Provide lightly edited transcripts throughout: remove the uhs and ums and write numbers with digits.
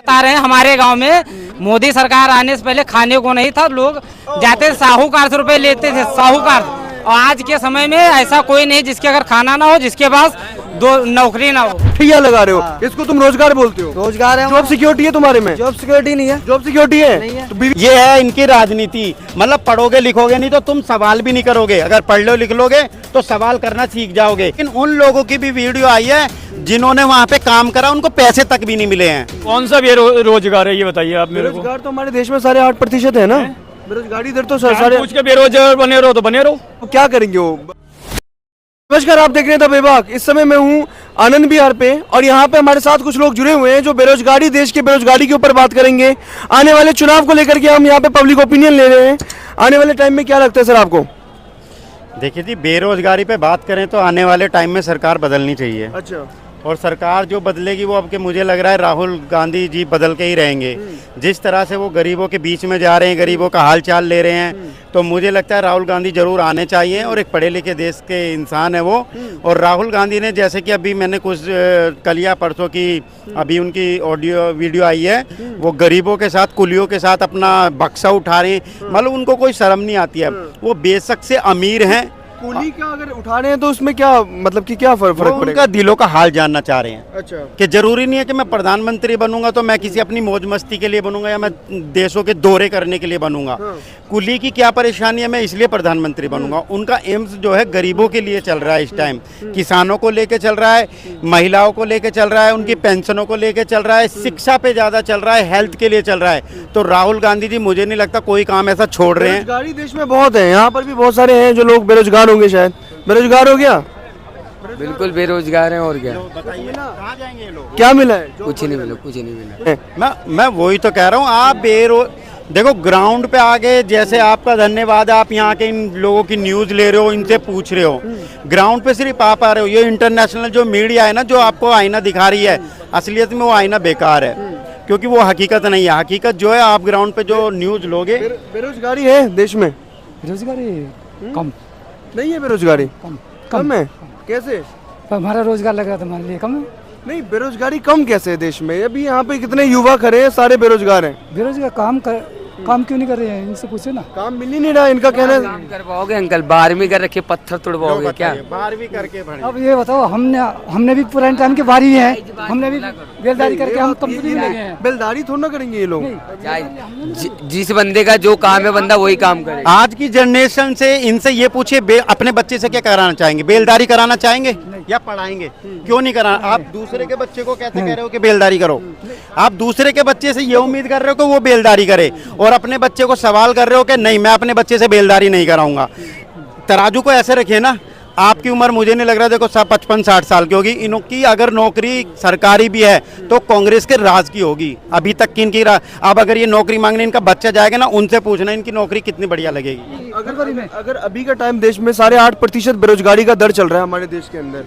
बता रहे हैं हमारे गांव में मोदी सरकार आने से पहले खाने को नहीं था, लोग जाते साहूकार से रुपए लेते थे, साहूकार। और आज के समय में ऐसा कोई नहीं जिसके अगर खाना ना हो, जिसके पास दो नौकरी ना हो। ठिया लगा रहे हो, इसको तुम रोजगार बोलते हो? रोजगार है, जॉब सिक्योरिटी है तुम्हारे में? जॉब सिक्योरिटी नहीं है। जॉब सिक्योरिटी है, नहीं है। तो ये है इनकी राजनीति। मतलब पढ़ोगे लिखोगे नहीं तो तुम सवाल भी नहीं करोगे, अगर पढ़ लो लिख लोगे तो सवाल करना सीख जाओगे। लेकिन उन लोगों की भी वीडियो आई है जिन्होंने वहाँ पे काम करा, उनको पैसे तक भी नहीं मिले हैं। कौन सा बेरोजगार है ये बताइए आप मेरे को। बेरोजगार तो हमारे देश में 8.5% है ना। बेरोजगारी दर तो सारे पूछ के बेरोजगार बने रहो तो बने रहो। तो क्या करेंगे वो? नमस्कार, आप देख रहे हैं द बेबाक। इस समय मैं हूँ आनंद विहार पे और यहाँ पे हमारे साथ कुछ लोग जुड़े हुए हैं जो बेरोजगारी, देश के बेरोजगारी के ऊपर बात करेंगे। आने वाले चुनाव को लेकर के हम यहाँ पे पब्लिक ओपिनियन ले रहे हैं। आने वाले टाइम में क्या लगता है सर आपको? देखिए जी, बेरोजगारी पे बात करें तो आने वाले टाइम में सरकार बदलनी चाहिए। अच्छा। और सरकार जो बदलेगी वो अब के मुझे लग रहा है राहुल गांधी जी बदल के ही रहेंगे। जिस तरह से वो गरीबों के बीच में जा रहे हैं, गरीबों का हाल चाल ले रहे हैं, तो मुझे लगता है राहुल गांधी जरूर आने चाहिए। और एक पढ़े लिखे देश के इंसान है वो। और राहुल गांधी ने, जैसे कि अभी मैंने कुछ कल या परसों की अभी उनकी ऑडियो वीडियो आई है, वो गरीबों के साथ, कुलियों के साथ अपना बक्सा उठा रहे हैं। मतलब उनको कोई शर्म नहीं आती है। वो बेशक से अमीर हैं, कुली का अगर उठा रहे हैं तो उसमें क्या मतलब कि क्या फर्क पड़ेगा? उनका दिलों का हाल जानना चाह रहे हैं। अच्छा। कि जरूरी नहीं है कि मैं प्रधानमंत्री बनूंगा तो मैं किसी अपनी मौज मस्ती के लिए बनूंगा या मैं देशों के दौरे करने के लिए बनूंगा। कुली की क्या परेशानी है, मैं इसलिए प्रधानमंत्री बनूंगा। उनका एम्स जो है गरीबों के लिए चल रहा है इस टाइम। किसानों को लेके चल रहा है, महिलाओं को लेके चल रहा है, उनकी पेंशनों को लेके चल रहा है, शिक्षा पे ज्यादा चल रहा है, हेल्थ के लिए चल रहा है। तो राहुल गांधी जी मुझे नहीं लगता कोई काम ऐसा छोड़ रहे हैं। बेरोजगारी देश में बहुत है, यहाँ पर भी बहुत सारे हैं जो लोग बेरोजगार होंगे। शायद बेरोजगार हो गया? बिल्कुल बेरोजगार हैं। और क्या बताइए ना, कहाँ जाएंगे ये लोग? क्या मिला है? कुछ नहीं मिला, कुछ नहीं मिला। मैं वही तो कह रहा हूँ। आप देखो ग्राउंड पे आगे, जैसे आपका धन्यवाद, आप यहाँ के इन लोगों की न्यूज़ ले रहे हो, इनसे पूछ रहे हो। ग्राउंड पे सिर्फ आप आ रहे हो। ये इंटरनेशनल जो मीडिया है ना, जो आपको आईना दिखा रही है, असलियत में वो आईना बेकार है, क्योंकि वो हकीकत नहीं है। हकीकत जो है, आप ग्राउंड पे जो न्यूज़ लोगे। बेरोजगारी है देश में? बेरोजगारी कम नहीं है, बेरोजगारी कम है। कैसे? हमारा रोजगार लग रहा था, हमारे लिए कम है। नहीं, बेरोजगारी कम कैसे है देश में? अभी यहाँ पे कितने युवा खड़े हैं, सारे बेरोजगार हैं। बेरोजगार काम क्यों नहीं कर रहे हैं? इनसे पूछो ना। काम मिल ही नहीं रहा, इनका कहना है। काम कर पाओगे अंकल? 12वीं कर रखे, पत्थर तोड़वाओगे क्या? 12वीं करके पढ़े। अब ये बताओ, हमने भी पुराने टाइम के बारी है, हमने भी बेलदारी करके हम कंपनी में लगे हैं। बेलदारी थोड़ा ना करेंगे ये लोग। जिस बंदे का जो काम है बंदा वही काम करे। आज की जनरेशन से इनसे ये पूछिए, अपने बच्चे से क्या कराना चाहेंगे? बेलदारी कराना चाहेंगे या पढ़ाएंगे? क्यों नहीं कराना? आप दूसरे के बच्चे को कैसे कह रहे हो कि बेलदारी करो? आप दूसरे के बच्चे से ये उम्मीद कर रहे हो कि वो बेलदारी करे, और अपने बच्चे को सवाल कर रहे हो कि नहीं, मैं अपने बच्चे से बेलदारी नहीं कराऊंगा। तराजू को ऐसे रखिए ना। आपकी उम्र मुझे नहीं लग रहा, देखो 55-60 साल की होगी। इनकी अगर नौकरी सरकारी भी है तो कांग्रेस के राज की होगी। अभी तक की इनकी अब अगर ये नौकरी मांगने इनका बच्चा जाएगा ना, उनसे पूछना इनकी नौकरी कितनी बढ़िया लगेगी। अगर अभी का टाइम देश में 8.5% बेरोजगारी का दर चल रहा है हमारे देश के अंदर,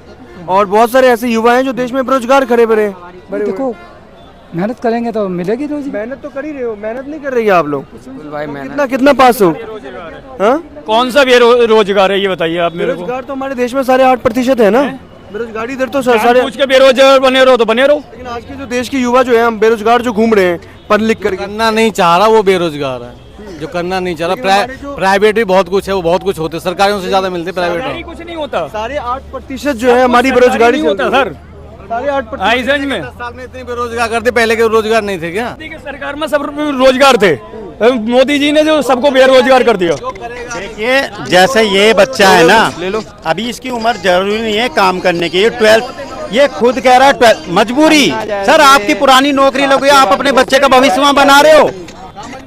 और बहुत सारे ऐसे युवा हैं जो देश में बेरोजगार खड़े बड़े। देखो, मेहनत करेंगे तो मिलेगी रोजी। मेहनत तो कर ही रहे हो, मेहनत नहीं कर रही है आप लोग। भाई कितना पास हो? कौन सा बेरोजगार है ये बताइए आप मेरे को। बेरोजगार तो हमारे देश में 8.5% है ना। बेरोजगारी दर तो सारे। पूछ के बेरोजगार बने रहो तो बने रहो। लेकिन आज के जो देश के युवा जो है, हम बेरोजगार जो घूम रहे हैं पढ़ लिख कर, करना नहीं चाह रहा वो बेरोजगार है। जो करना नहीं चाह रहा, प्राइवेट भी बहुत कुछ है, वो बहुत कुछ होते, सरकारियों से ज्यादा मिलते प्राइवेट में। कुछ नहीं होता। 8.5% जो है हमारी बेरोजगारी होता सर। 8.5% में 10 साल में इतने बेरोजगार करते, पहले के रोजगार नहीं थे क्या? सरकार में सब रोजगार थे, मोदी जी ने जो सबको बेरोजगार कर दिया। देखिए, जैसे ये बच्चा है ना, ले लो, अभी इसकी उम्र जरूरी नहीं है काम करने की। 12th, ये खुद कह रहा है 12th मजबूरी। सर, आपकी पुरानी नौकरी लग गई, आप अपने बच्चे का भविष्य बना रहे हो,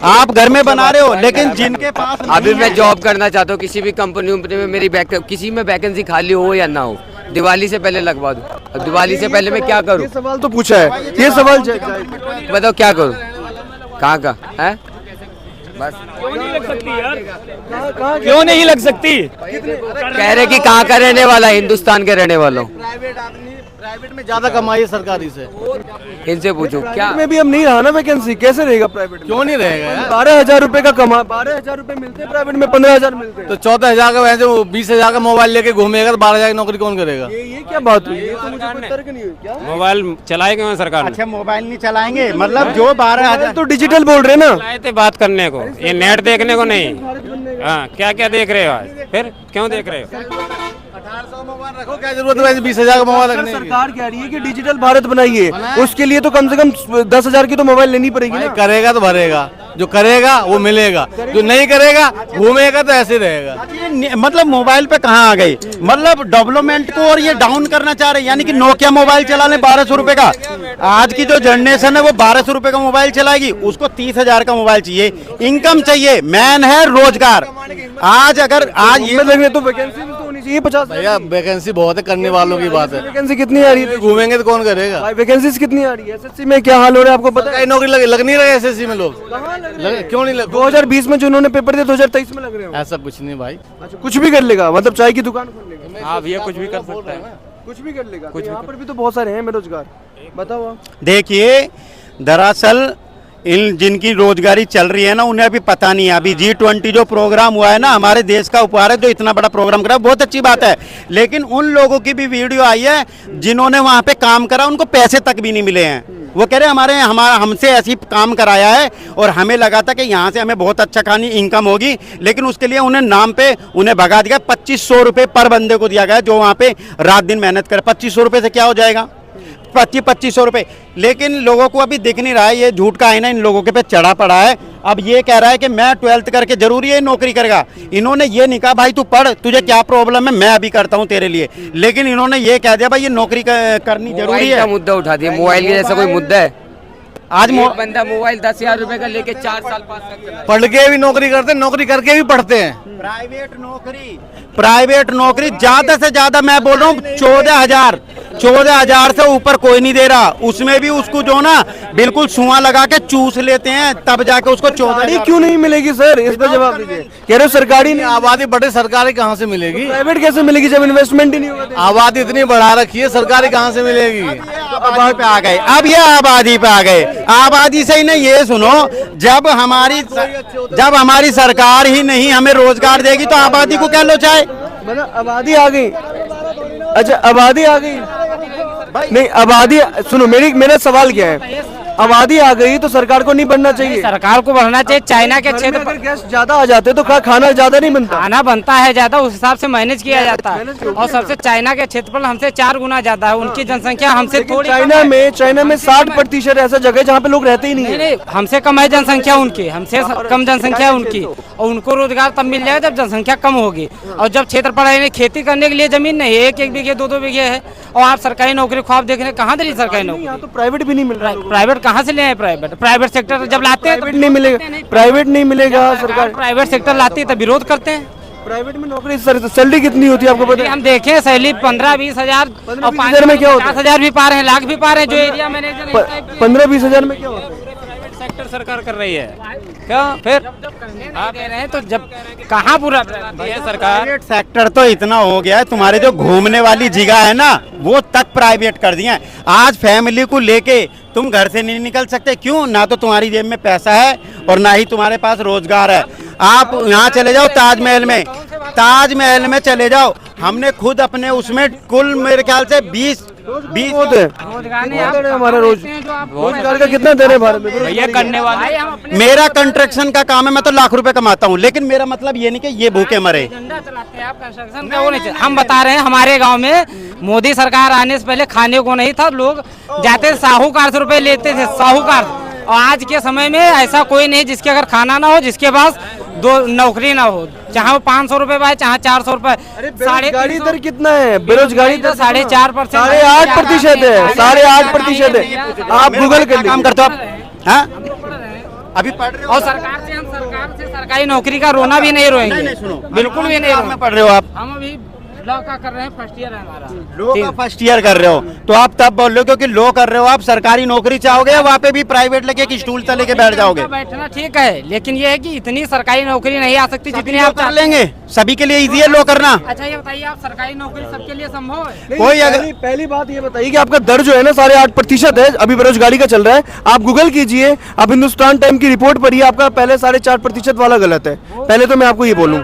आप घर में बना रहे हो। लेकिन जिनके पास अभी मैं जॉब करना चाहता हूँ किसी भी कंपनी में, मेरी किसी में वैकेंसी खाली हो या ना हो, दिवाली से पहले लगवा दूं। अब दिवाली से पहले मैं क्या करूं? ये सवाल तो पूछा है, ये सवाल बताओ क्या करूं? कहाँ का है? बस क्यों नहीं लग सकती यार? क्यों नहीं लग सकती? कह रहे कि कहाँ का रहने वाला? हिंदुस्तान के रहने वाला हूँ। प्राइवेट में ज्यादा कमाई है सरकारी से। इनसे पूछो क्या में भी अब नहीं रहा ना वैकेंसी, कैसे रहेगा प्राइवेट में? क्यों नहीं रहेगा यार? 12,000 रुपए का कमा, 12,000 रुपए मिलते हैं प्राइवेट में, 15,000 मिलते हैं। तो 14,000 का वैसे 20,000 का मोबाइल लेके घूमेगा तो 12,000 की नौकरी कौन करेगा? ये क्या बात हुई? ये तो मुझे कोई तर्क नहीं हुई क्या? मोबाइल चलाए क्यों है सरकार ने? अच्छा मोबाइल नहीं चलाएंगे मतलब जो 12,000 तो डिजिटल बोल रहे हैं ना। चलाए थे बात करने को, ये नेट देखने को नहीं। हाँ क्या क्या देख रहे हो आज, फिर क्यों देख रहे हो? 1800 मोबाइल रखो, क्या जरूरत है वैसे 20,000 का मोबाइल रखने की? सरकार कह रही है कि डिजिटल भारत बनाइए, उसके लिए तो कम से कम 10,000 की तो मोबाइल लेनी पड़ेगी ना। करेगा तो भरेगा, जो करेगा वो मिलेगा, जो नहीं करेगा घूमेगा तो ऐसे रहेगा। ये मतलब मोबाइल पे कहाँ आ गई, मतलब डेवलपमेंट को और ये डाउन करना चाह रहे हैं। यानी कि नोकिया मोबाइल चला ले 1200 रुपए का, आज की जो जनरेशन है वो 1200 रुपए का मोबाइल चलाएगी, उसको 30,000 का मोबाइल चाहिए। इनकम चाहिए, मैन है रोजगार। आज अगर आज ये लगने तो वैकेंसी भी तो होनी चाहिए 50। भैया वैकेंसी बहुत है, करने वालों की बात है। वैकेंसी कितनी आ रही है? घूमेंगे तो कौन करेगा? वैकेंसी कितनी आ रही है? एसएससी में क्या हाल हो रहा है आपको पता है? कई नौकरी लग नहीं रही एसएससी में लोग, क्यों नहीं लग? 2020 में जो उन्होंने पेपर दिए 2023 में लग रहे हो। ऐसा कुछ नहीं भाई, अच्छा कुछ भी कर लेगा, मतलब चाय की दुकान खोल लेगा? हाँ भैया कुछ भी कर सकता है, कुछ भी कर लेगा। कुछ यहाँ पर भी तो बहुत सारे हैं बेरोजगार, बताओ आप। देखिए दरअसल इन जिनकी रोजगारी चल रही है ना उन्हें अभी पता नहीं है। अभी G20 जो प्रोग्राम हुआ है ना हमारे देश का उपहार है, जो इतना बड़ा प्रोग्राम करा, बहुत अच्छी बात है। लेकिन उन लोगों की भी वीडियो आई है जिन्होंने वहां पे काम करा, उनको पैसे तक भी नहीं मिले हैं। वो कह रहे हमारा हमसे ऐसी काम कराया है और हमें लगा था कि यहाँ से हमें बहुत अच्छा खानी इनकम होगी, लेकिन उसके लिए उन्हें नाम पे उन्हें भगा दिया। 2500 रुपये पर बंदे को दिया गया जो वहाँ पे रात दिन मेहनत करे। 2500 रुपये से क्या हो जाएगा? 2500 रुपये। लेकिन लोगों को अभी दिख नहीं रहा है, ये झूठ का आईना इन लोगों के पे चढ़ा पड़ा है। अब ये कह रहा है कि मैं 12th करके जरूरी है नौकरी करेगा। इन्होंने ये नहीं कहा भाई तू पढ़, तुझे क्या प्रॉब्लम है मैं अभी करता हूँ तेरे लिए, लेकिन इन्होंने ये कह दिया भाई ये नौकरी करनी जरूरी है। मुद्दा उठा दिया, मोबाइल के जैसा कोई मुद्दा है? आज एक बंदा मोबाइल 10,000 रुपए का लेके 4 साल 5 साल पढ़ के भी नौकरी करते हैं, नौकरी करके भी पढ़ते हैं। प्राइवेट नौकरी ज्यादा से ज्यादा मैं बोल रहा हूँ 14,000 से ऊपर कोई नहीं दे रहा। उसमें भी उसको जो ना बिल्कुल सुआ लगा के चूस लेते हैं, तब जाके उसको 14,000 क्यों नहीं मिलेगी सर? इस पर जवाब दीजिए। कह रहे हो सरकारी नहीं, आबादी बढ़े, सरकारी कहाँ से मिलेगी? प्राइवेट कैसे मिलेगी जब इन्वेस्टमेंट ही नहीं होगा? आबादी इतनी बढ़ा रखी है, सरकारी कहाँ से मिलेगी? आबादी पे आ गए, अब ये आबादी पे आ गए। आबादी से ही नहीं, ये सुनो, जब हमारी सरकार ही नहीं हमें रोजगार देगी तो आबादी को क्या लोचाए? मतलब आबादी आ गई। अच्छा आबादी आ गई नहीं, आबादी सुनो, मेरा सवाल क्या है? आबादी आ गई तो सरकार को नहीं बढ़ना चाहिए? सरकार को बढ़ना चाहिए। चाइना के घर में क्षेत्र अगर पर गैस ज्यादा आ जाते तो खाना ज्यादा नहीं बनता? खाना बनता है ज्यादा, उस हिसाब से मैनेज किया जाता है। और सबसे चाइना के क्षेत्रफल हमसे 4 गुना ज्यादा है, उनकी जनसंख्या हमसे थोड़ी कम है। चाइना में 60% ऐसा जगह है जहाँ पे लोग रहते ही नहीं है। नहीं, हमसे कम है जनसंख्या उनकी, हमसे कम जनसंख्या है उनकी। और उनको रोजगार तब मिल जाएगा जब जनसंख्या कम होगी। और जब क्षेत्रफल है, खेती करने के लिए जमीन नहीं है, 1-1 बीघे 2-2 बीघे है। और आप सरकारी नौकरी ख्वाब देखने कहाँ दे रही सरकारी नौकरी? यहाँ तो प्राइवेट भी नहीं मिल रहा है। प्राइवेट कहाँ से ले आए? प्राइवेट सेक्टर जब लाते हैं प्राइवेट नहीं मिलेगा, प्राइवेट नहीं मिलेगा। सरकार प्राइवेट सेक्टर लाती है तो विरोध करते हैं। प्राइवेट में नौकरी सैलरी कितनी होती है आपको पता है? हम देखें सैलरी 15-20 हजार और 15-20 में क्या होता है? 50,000 भी पा रहे हैं, लाख भी पा रहे हैं। जो एरिया मैनेजर 15-20 हजार में क्या होता है? सेक्टर सरकार कर रही है क्या? फिर आप दे रहे हैं तो जब कहाँ पूरा ये सरकार प्राइवेट सेक्टर तो इतना हो गया है, तुम्हारे जो घूमने वाली जगह है ना वो तक प्राइवेट कर दिया है। आज फैमिली को लेके तुम घर से नहीं निकल सकते। क्यों? ना तो तुम्हारी जेब में पैसा है और ना ही तुम्हारे पास रोजगार है। आप यहाँ चले जाओ ताजमहल में चले जाओ, हमने खुद अपने उसमें कुल मेरे ख्याल से 20 होते हैं हमारा रोजगार का कितना दे रहे हैं भारत में? भैया करने वाले मेरा कंस्ट्रक्शन का काम है, मैं तो लाख रुपए कमाता हूँ, लेकिन मेरा मतलब ये नहीं कि ये भूखे मरे। हम बता रहे हैं हमारे गांव में मोदी सरकार आने से पहले खाने को नहीं था, लोग जाते साहूकार से रुपए लेते थे, साहूकार। और आज के समय में ऐसा कोई नहीं जिसके अगर खाना ना हो, जिसके पास 2 नौकरी ना हो, चाहे वो 500 रुपए पाए चाहे 400 रुपए। बेरोजगारी दर कितना है? बेरोजगारी दर 4.5%, 8.5% है, 8.5% है। आप गूगल कर काम करते हो आप? हाँ? अभी पढ़ रहे हो? और सरकार से सरकारी नौकरी का रोना भी नहीं रोएंगे। सुनो, बिल्कुल भी नहीं में पढ़ रहे हो आप? हम अभी लॉ का कर रहे हैं, फर्स्ट ईयर है हमारा। लो का फर्स्ट ईयर कर रहे हो तो आप तब बोल रहे हो क्योंकि लो कर रहे हो, आप सरकारी नौकरी चाहोगे या वहाँ पे भी प्राइवेट लेके एक स्टूल से लेके बैठ जाओगे? बैठना ठीक है, लेकिन ये है कि इतनी सरकारी नौकरी नहीं आ सकती जितनी आप कर लेंगे। सभी के लिए इजी है लो करना। अच्छा ये बताइए, आप सरकारी नौकरी सबके लिए संभव है? कोई अगर पहली बात ये बताइए कि आपका दर जो है ना 8.5% है, अभी बेरोजगारी का चल रहा है। आप गूगल कीजिए, आप हिंदुस्तान टाइम की रिपोर्ट पढ़िए, आपका पहले 4.5% वाला गलत है। पहले तो मैं आपको ये बोलूं।